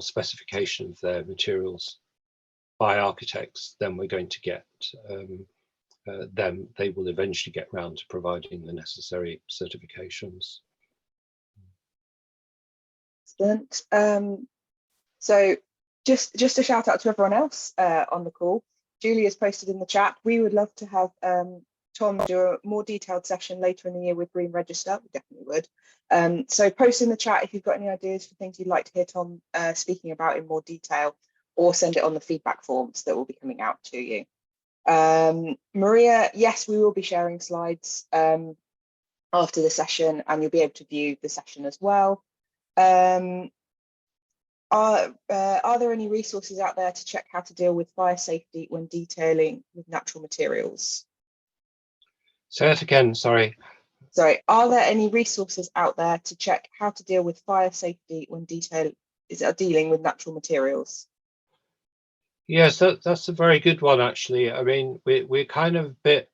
specification of their materials by architects, then we're going to get them. They will eventually get round to providing the necessary certifications.
Excellent. So just a shout out to everyone else on the call. Julie has posted in the chat, we would love to have Tom do a more detailed session later in the year with Green Register. We definitely would. So post in the chat if you've got any ideas for things you'd like to hear Tom speaking about in more detail, or send it on the feedback forms that will be coming out to you. Maria, yes, we will be sharing slides after the session, and you'll be able to view the session as well. Are there any resources out there to check how to deal with fire safety when detailing with natural materials?
Say it again, sorry.
Sorry, are there any resources out there to check how to deal with fire safety when dealing with natural materials?
Yes, that's a very good one, actually. I mean, we're kind of a bit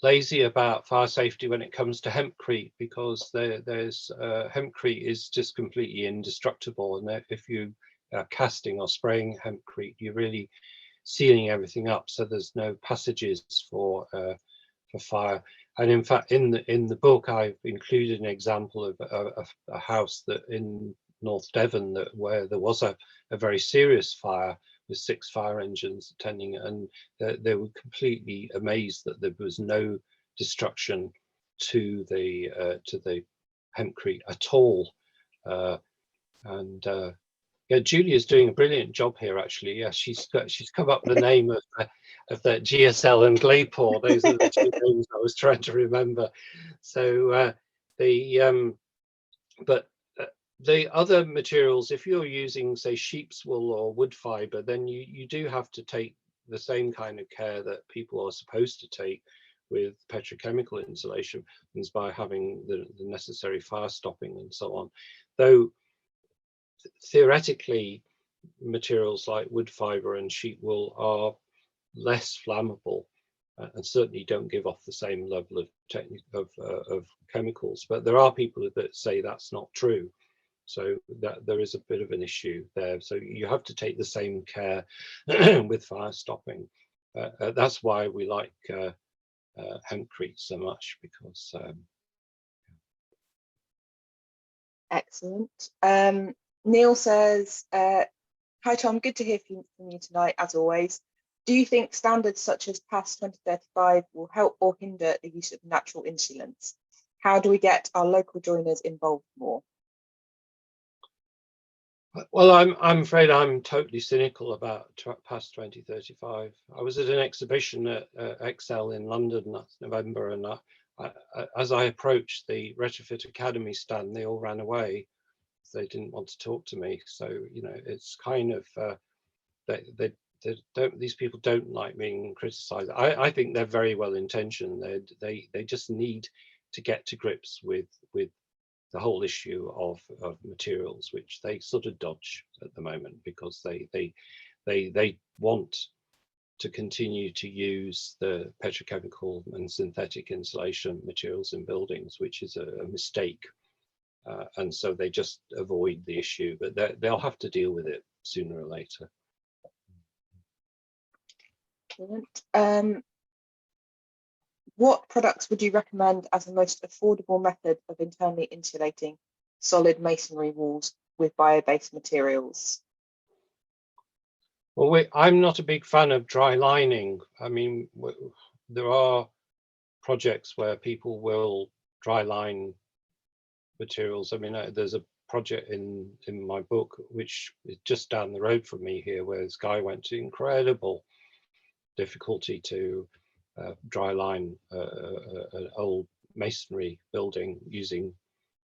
lazy about fire safety when it comes to hempcrete, because there's hempcrete is just completely indestructible, and if you are casting or spraying hempcrete, you're really sealing everything up, so there's no passages for fire. And in fact, in the book, I've included an example of a house that in North Devon where there was a very serious fire with 6 fire engines attending, and they were completely amazed that there was no destruction to the hempcrete at all. Yeah, Julia's doing a brilliant job here, actually. Yeah, she's come up with the name of the GSL and Glaypore. Those are the 2 names I was trying to remember. So but the other materials, if you're using, say, sheep's wool or wood fibre, then you do have to take the same kind of care that people are supposed to take with petrochemical insulation, is by having the necessary fire stopping and so on. Though theoretically, materials like wood fibre and sheep wool are less flammable and certainly don't give off the same level of chemicals. But there are people that say that's not true. So that there is a bit of an issue there. So you have to take the same care with fire stopping. That's why we like hempcrete so much, because
Excellent. Neil says, hi Tom, good to hear from you tonight, as always. Do you think standards such as PAS 2035 will help or hinder the use of natural insulants? How do we get our local joiners involved more?
Well, I'm afraid I'm totally cynical about PAS 2035. I was at an exhibition at Excel in London last November, and as I approached the Retrofit Academy stand, they all ran away. They didn't want to talk to me. So, you know, it's kind of these people don't like being criticised. I think they're very well intentioned. They just need to get to grips with the whole issue of materials, which they sort of dodge at the moment, because they want to continue to use the petrochemical and synthetic insulation materials in buildings, which is a mistake. And so they just avoid the issue, but they'll have to deal with it sooner or later.
What products would you recommend as the most affordable method of internally insulating solid masonry walls with bio-based materials?
Well, I'm not a big fan of dry lining. I mean, there are projects where people will dry line materials. I mean, there's a project in my book which is just down the road from me here, where this guy went to incredible difficulty to dry line an old masonry building using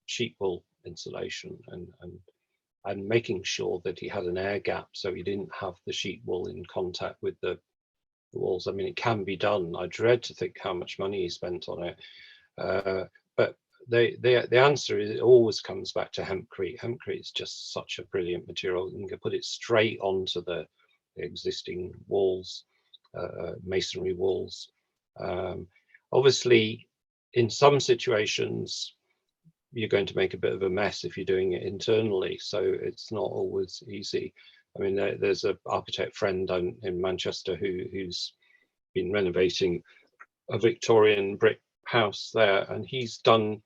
sheet wool insulation, and making sure that he had an air gap so he didn't have the sheet wool in contact with the walls. I mean, it can be done. I dread to think how much money he spent on it, but the answer is, it always comes back to hempcrete. Hempcrete is just such a brilliant material. You can put it straight onto the existing walls, masonry walls. Obviously, in some situations, you're going to make a bit of a mess if you're doing it internally, so it's not always easy. I mean, there's an architect friend in Manchester who's been renovating a Victorian brick house there, and he's done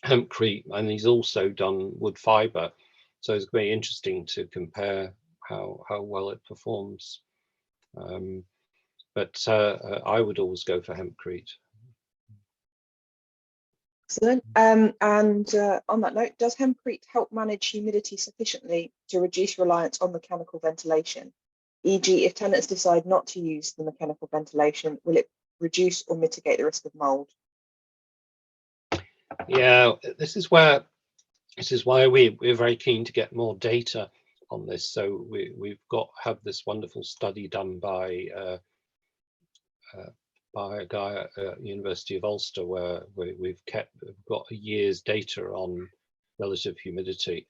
hempcrete and he's also done wood fibre, so it's very interesting to compare how well it performs. But I would always go for hempcrete.
Excellent. And on that note, does hempcrete help manage humidity sufficiently to reduce reliance on mechanical ventilation, E.g., if tenants decide not to use the mechanical ventilation, will it reduce or mitigate the risk of mold?
Yeah, this is why we're very keen to get more data on this. So we've have this wonderful study done by a guy at University of Ulster, where we've got a year's data on relative humidity.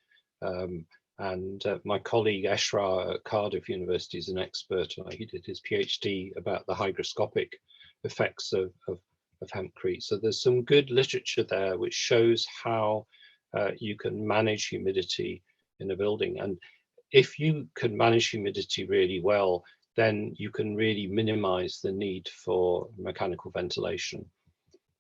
And my colleague Eshra at Cardiff University is an expert. He did his PhD about the hygroscopic effects of hempcrete. So there's some good literature there which shows how you can manage humidity in a building. And if you can manage humidity really well, then you can really minimize the need for mechanical ventilation.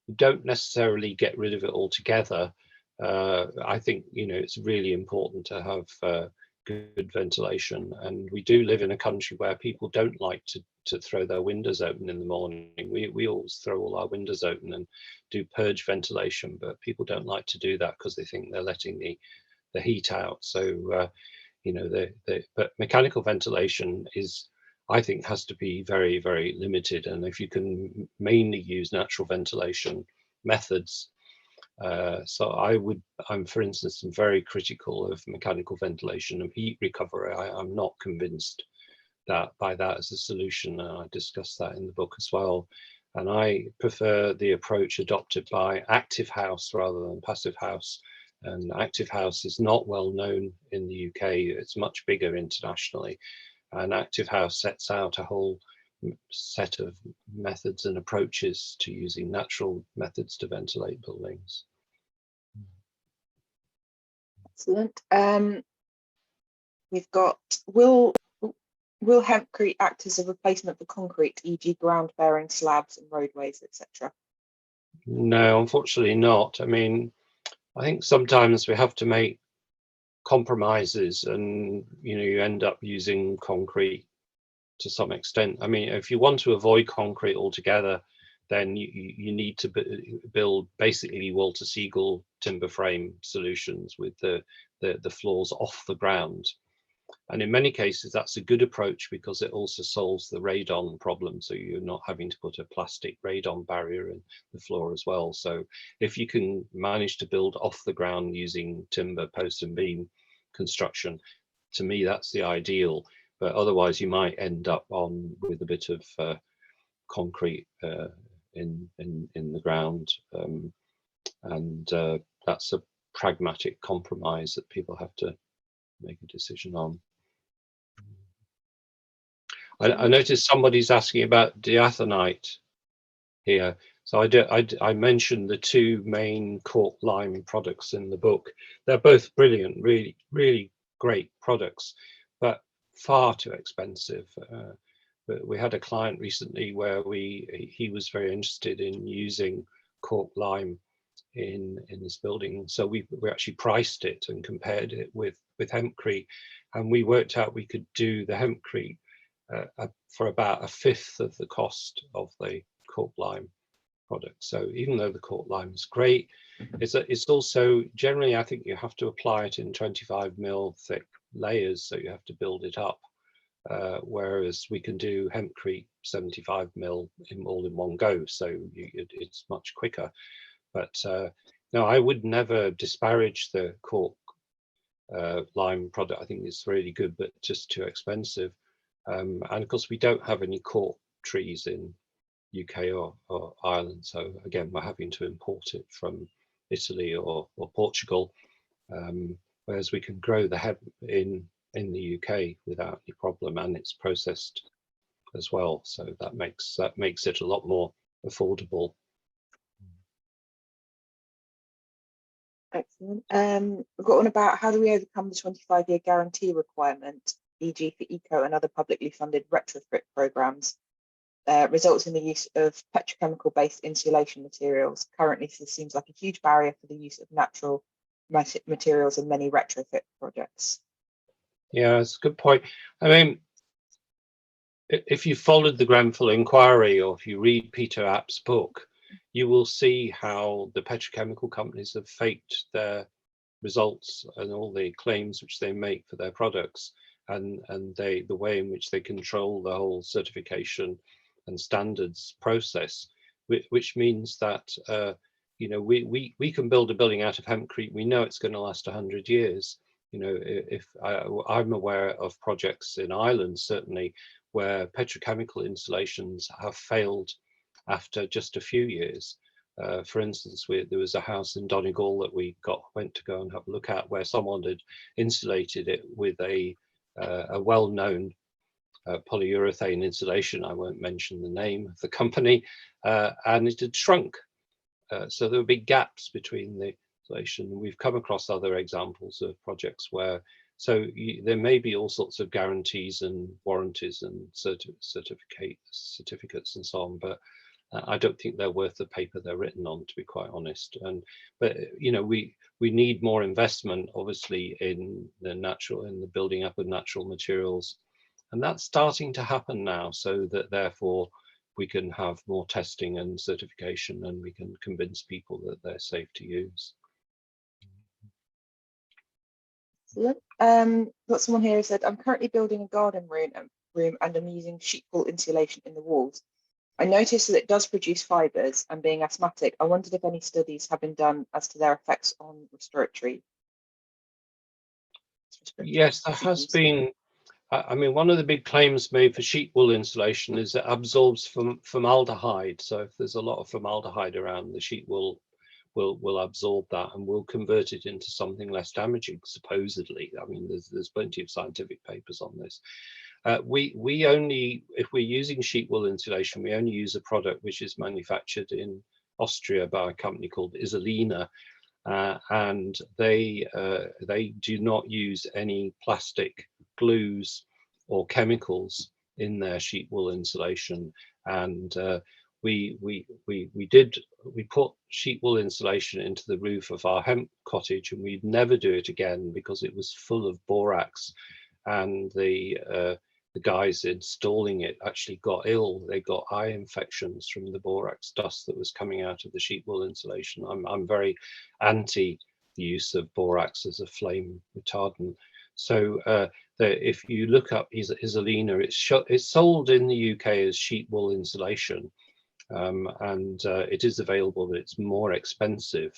You don't necessarily get rid of it altogether. I think, it's really important to have good ventilation. And we do live in a country where people don't like to throw their windows open in the morning. We always throw all our windows open and do purge ventilation, but people don't like to do that because they think they're letting the heat out. So, but mechanical ventilation I think has to be very, very limited. And if you can mainly use natural ventilation methods, I'm, for instance, very critical of mechanical ventilation and heat recovery. I'm not convinced by that as a solution. And I discuss that in the book as well. And I prefer the approach adopted by Active House rather than Passive House. And Active House is not well known in the UK. It's much bigger internationally. And Active House sets out a whole set of methods and approaches to using natural methods to ventilate buildings.
Excellent. We've got, will hempcrete act as a replacement for concrete, e.g. ground bearing slabs and roadways, etc.?
No, unfortunately not. I mean, I think sometimes we have to make compromises, and you end up using concrete to some extent. I mean, if you want to avoid concrete altogether, then you need to build basically Walter Siegel timber frame solutions with the floors off the ground. And in many cases, that's a good approach because it also solves the radon problem. So you're not having to put a plastic radon barrier in the floor as well. So if you can manage to build off the ground using timber, post and beam construction, to me, that's the ideal. But otherwise, you might end up with a bit of concrete in the ground. And that's a pragmatic compromise that people have to make a decision on. I noticed somebody's asking about diathanite here. So I mentioned the two main cork lime products in the book. They're both brilliant, really, really great products, but far too expensive. But we had a client recently where he was very interested in using cork lime in this building. So we actually priced it and compared it with hempcrete, and we worked out we could do the hempcrete for about a fifth of the cost of the cork lime product. So even though the cork lime is great, it's also generally, I think you have to apply it in 25 mil thick layers, so you have to build it up. Whereas we can do hempcrete 75 mil all in one go, so it's much quicker. But no, I would never disparage the cork lime product. I think it's really good, but just too expensive. And of course, we don't have any cork trees in UK or Ireland. So again, we're having to import it from Italy or Portugal, whereas we can grow the hemp in the UK without any problem, and it's processed as well. So that makes it a lot more affordable.
Excellent. We've got one about how do we overcome the 25-year guarantee requirement, e.g. for eco and other publicly funded retrofit programs, results in the use of petrochemical based insulation materials. Currently, this seems like a huge barrier for the use of natural materials in many retrofit projects.
Yeah, that's a good point. I mean, if you followed the Grenfell inquiry, or if you read Peter App's book, you will see how the petrochemical companies have faked their results and all the claims which they make for their products. the way in which they control the whole certification and standards process, which means that we can build a building out of hempcrete. We know it's going to last 100 years. If I'm aware of projects in Ireland, certainly, where petrochemical installations have failed after just a few years. For instance, there was a house in Donegal that we went to go and have a look at, where someone had insulated it with a well-known polyurethane insulation. I won't mention the name of the company, and it had shrunk. So there were big gaps between the insulation. We've come across other examples of projects where, there may be all sorts of guarantees and warranties and certificates and so on, but I don't think they're worth the paper they're written on, to be quite honest. But we need more investment, obviously, in the building up of natural materials, and that's starting to happen now, so that therefore we can have more testing and certification, and we can convince people that they're safe to use.
Got someone here who said, I'm currently building a garden room and I'm using sheet wool insulation in the walls. I noticed that it does produce fibres, and being asthmatic, I wondered if any studies have been done as to their effects on respiratory.
Yes, there has been. I mean, one of the big claims made for sheet wool insulation is it absorbs formaldehyde. So if there's a lot of formaldehyde around, the sheet wool will absorb that and will convert it into something less damaging, supposedly. I mean, there's plenty of scientific papers on this. We only, if we're using sheet wool insulation, we only use a product which is manufactured in Austria by a company called Isolina, and they do not use any plastic glues or chemicals in their sheet wool insulation. And we put sheet wool insulation into the roof of our hemp cottage, and we'd never do it again because it was full of borax, and the guys installing it actually got ill. They got eye infections from the borax dust that was coming out of the sheet wool insulation. I'm very anti the use of borax as a flame retardant. So if you look up Isolina, it's sold in the UK as sheet wool insulation, and it is available, but it's more expensive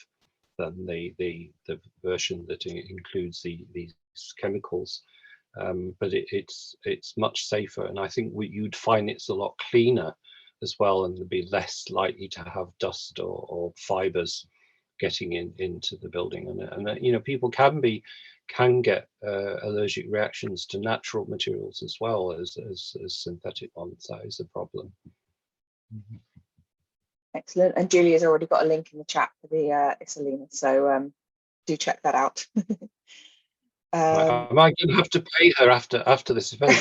than the version that includes these chemicals. But it's much safer, and I think you'd find it's a lot cleaner as well, and there'd be less likely to have dust or fibers getting into the building. And people can get allergic reactions to natural materials as well as synthetic ones. That is a problem.
Excellent. And Julia's already got a link in the chat for the Isolina, so do check that out.
Am I going to have to pay her after this event?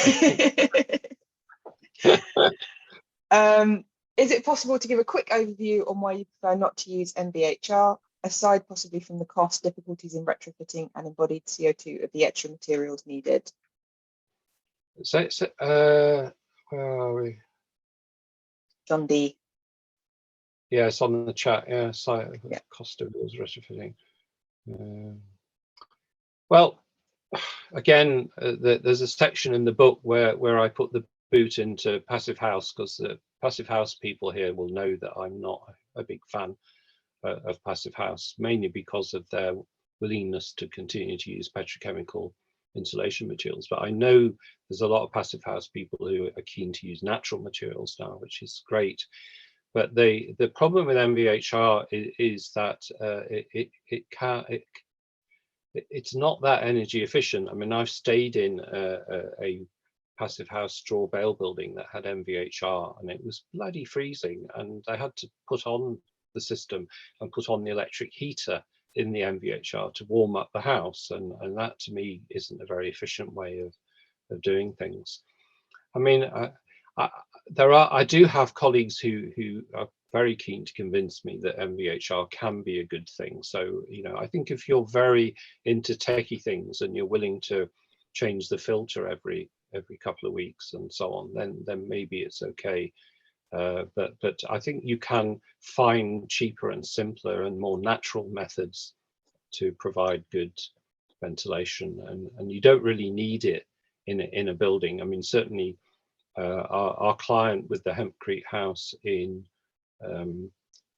Is it possible to give a quick overview on why you prefer not to use MVHR, aside possibly from the cost, difficulties in retrofitting and embodied CO2 of the extra materials needed?
So where are we?
John D.
Yeah, it's on the chat. Yeah,
Yeah.
Cost of those retrofitting. Well, again, there's a section in the book where I put the boot into passive house, because the passive house people here will know that I'm not a big fan of passive house, mainly because of their willingness to continue to use petrochemical insulation materials. But I know there's a lot of passive house people who are keen to use natural materials now, which is great. But the problem with MVHR is that it's not that energy efficient. I mean, I've stayed in a passive house straw bale building that had MVHR, and it was bloody freezing, and I had to put on the system and put on the electric heater in the MVHR to warm up the house, and that to me isn't a very efficient way of doing things. I mean, I do have colleagues who are very keen to convince me that MVHR can be a good thing. So, I think if you're very into techie things and you're willing to change the filter every couple of weeks and so on, then maybe it's okay. But I think you can find cheaper and simpler and more natural methods to provide good ventilation, and you don't really need it in a building. I mean, certainly our client with the Hempcrete house in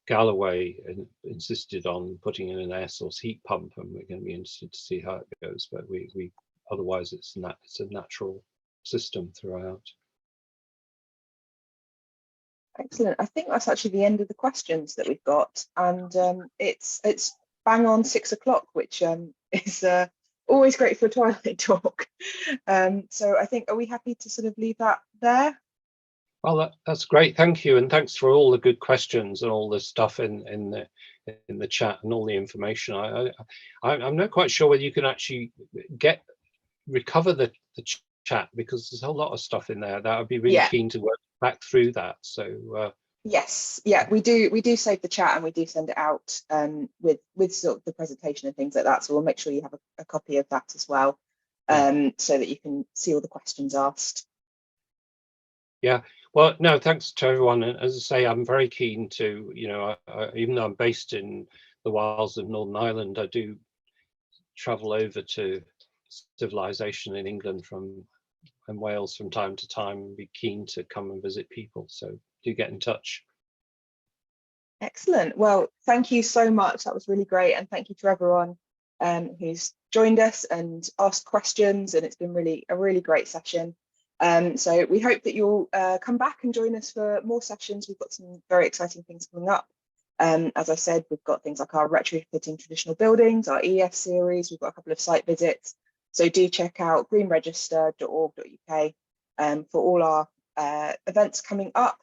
Galloway insisted on putting in an air source heat pump, and we're going to be interested to see how it goes. But we otherwise it's a natural system throughout.
Excellent. I think that's actually the end of the questions that we've got, and it's bang on 6 o'clock, which is always great for a Twilight talk. So I think, are we happy to sort of leave that there?
Well, that's great. Thank you, and thanks for all the good questions and all the stuff in the chat and all the information. I'm not quite sure whether you can actually recover the chat, because there's a lot of stuff in there that I'd be really keen to work back through that. So
yes, yeah, we do save the chat, and we do send it out with sort of the presentation and things like that. So we'll make sure you have a copy of that as well, so that you can see all the questions asked.
Yeah, well, no, thanks to everyone. And as I say, I'm very keen to, you know, even though I'm based in the wilds of Northern Ireland, I do travel over to civilization in England and Wales from time to time, and be keen to come and visit people. So do get in touch.
Excellent. Well, thank you so much. That was really great. And thank you to everyone who's joined us and asked questions. And it's been a really great session. So we hope that you'll come back and join us for more sessions. We've got some very exciting things coming up. As I said, we've got things like our retrofitting traditional buildings, our EF series. We've got a couple of site visits. So do check out greenregister.org.uk for all our events coming up.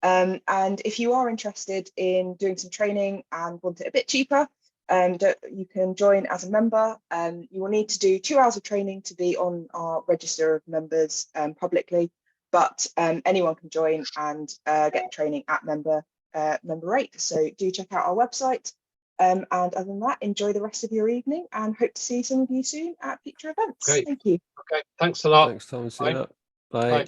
And if you are interested in doing some training and want it a bit cheaper, you can join as a member. You will need to do 2 hours of training to be on our register of members publicly, but anyone can join and get training at member rate. So do check out our website. And other than that, enjoy the rest of your evening, and hope to see some of you soon at future events.
Great.
Thank you.
Okay, thanks a lot.
Thanks, Thomas.
Bye.
Yeah. Bye.
Bye.